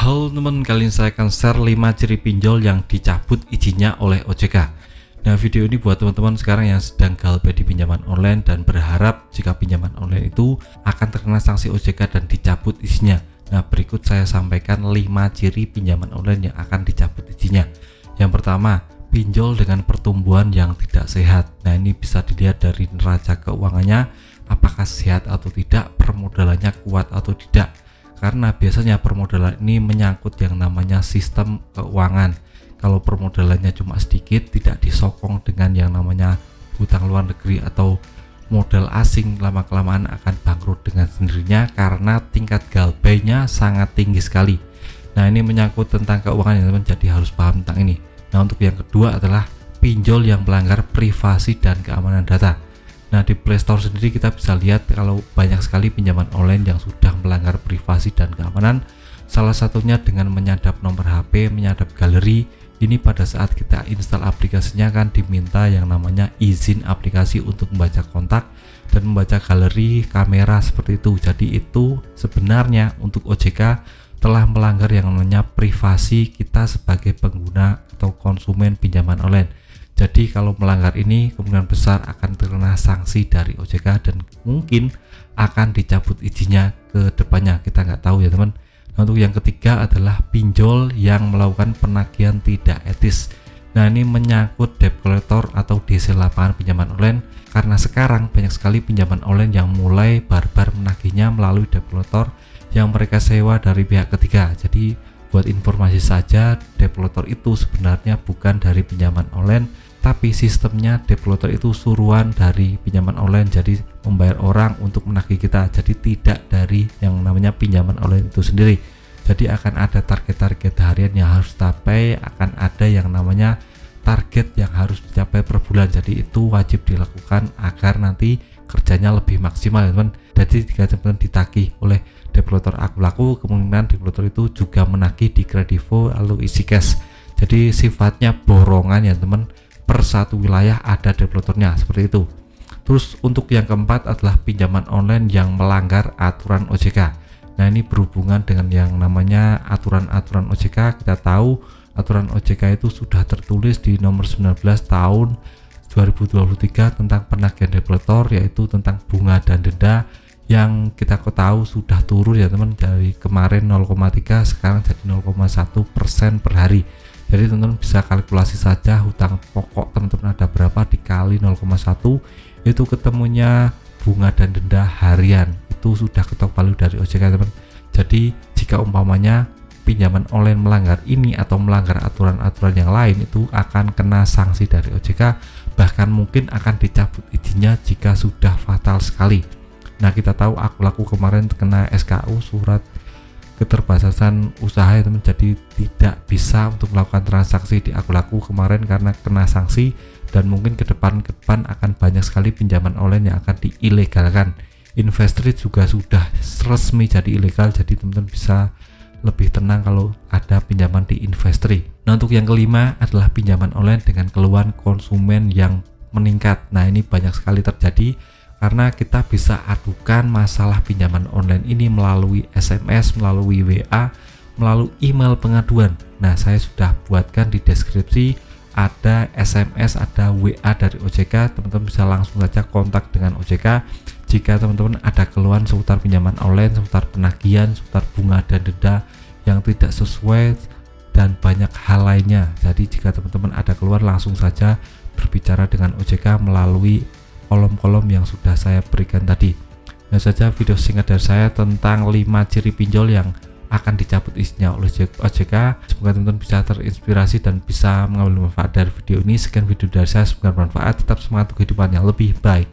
Halo teman, kali ini saya akan share 5 ciri pinjol yang dicabut izinnya oleh OJK. Nah, video ini buat teman-teman sekarang yang sedang galbay di pinjaman online dan berharap jika pinjaman online itu akan terkena sanksi OJK dan dicabut izinnya. Nah, berikut saya sampaikan 5 ciri pinjaman online yang akan dicabut izinnya. Yang pertama, pinjol dengan pertumbuhan yang tidak sehat. Nah, ini bisa dilihat dari neraca keuangannya, apakah sehat atau tidak, permodalannya kuat atau tidak. Karena biasanya permodalan ini menyangkut yang namanya sistem keuangan. Kalau permodalannya cuma sedikit, tidak disokong dengan yang namanya hutang luar negeri atau modal asing, lama-kelamaan akan bangkrut dengan sendirinya karena tingkat galbaynya sangat tinggi sekali. Nah, ini menyangkut tentang keuangan ya teman, jadi harus paham tentang ini. Nah, untuk yang kedua adalah pinjol yang melanggar privasi dan keamanan data. Nah, di Play Store sendiri kita bisa lihat kalau banyak sekali pinjaman online yang sudah melanggar privasi dan keamanan. Salah satunya dengan menyadap nomor HP, menyadap galeri. Ini pada saat kita install aplikasinya kan diminta yang namanya izin aplikasi untuk membaca kontak dan membaca galeri kamera seperti itu. Jadi itu sebenarnya untuk OJK telah melanggar yang namanya privasi kita sebagai pengguna atau konsumen pinjaman online. Jadi kalau melanggar ini kemungkinan besar akan terkena sanksi dari OJK dan mungkin akan dicabut izinnya ke depannya, kita nggak tahu ya teman. Nah, untuk yang ketiga adalah pinjol yang melakukan penagihan tidak etis. Nah, ini menyangkut debt collector atau DC lapangan pinjaman online, karena sekarang banyak sekali pinjaman online yang mulai barbar menagihnya melalui debt collector yang mereka sewa dari pihak ketiga. Jadi buat informasi saja, debt collector itu sebenarnya bukan dari pinjaman online, tapi sistemnya debt collector itu suruhan dari pinjaman online, jadi membayar orang untuk menagih kita, jadi tidak dari yang namanya pinjaman online itu sendiri. Jadi akan ada target-target harian yang harus dicapai, akan ada yang namanya target yang harus dicapai per bulan, jadi itu wajib dilakukan agar nanti kerjanya lebih maksimal ya teman. Jadi jika teman ditagih oleh debt collector Aku Laku, kemungkinan debt collector itu juga menagih di Kredivo lalu isi cash, jadi sifatnya borongan ya teman. Per satu wilayah ada debt collectornya seperti itu. Terus untuk yang keempat adalah pinjaman online yang melanggar aturan OJK. Nah, ini berhubungan dengan yang namanya aturan-aturan OJK. Kita tahu aturan OJK itu sudah tertulis di nomor 19 tahun 2023 tentang penagihan debt collector, yaitu tentang bunga dan denda yang kita tahu sudah turun ya teman, dari kemarin 0,3 sekarang jadi 0,1% per hari. Jadi teman-teman bisa kalkulasi saja hutang pokok teman-teman ada berapa dikali 0,1, itu ketemunya bunga dan denda harian. Itu sudah ketok palu dari OJK teman. Jadi jika umpamanya pinjaman online melanggar ini atau melanggar aturan-aturan yang lain, itu akan kena sanksi dari OJK, bahkan mungkin akan dicabut izinnya jika sudah fatal sekali. Nah, kita tahu Aku Laku kemarin terkena SKU, surat keterbatasan usaha ya teman, jadi tidak bisa untuk melakukan transaksi di Aku Laku kemarin karena kena sanksi, dan mungkin ke depan akan banyak sekali pinjaman online yang akan diilegalkan. Investri juga sudah resmi jadi ilegal, jadi teman-teman bisa lebih tenang kalau ada pinjaman di Investri. Nah, untuk yang kelima adalah pinjaman online dengan keluhan konsumen yang meningkat. Nah, ini banyak sekali terjadi karena kita bisa adukan masalah pinjaman online ini melalui SMS, melalui WA, melalui email pengaduan. Nah, saya sudah buatkan di deskripsi, ada SMS, ada WA dari OJK. Teman-teman bisa langsung saja kontak dengan OJK jika teman-teman ada keluhan seputar pinjaman online, seputar penagihan, seputar bunga dan denda yang tidak sesuai dan banyak hal lainnya. Jadi jika teman-teman ada keluhan, langsung saja berbicara dengan OJK melalui kolom-kolom yang sudah saya berikan tadi. Nah, saja video singkat dari saya tentang 5 ciri pinjol yang akan dicabut izinnya oleh OJK. Semoga teman-teman bisa terinspirasi dan bisa mengambil manfaat dari video ini. Sekian video dari saya, semoga bermanfaat. Tetap semangat kehidupan yang lebih baik.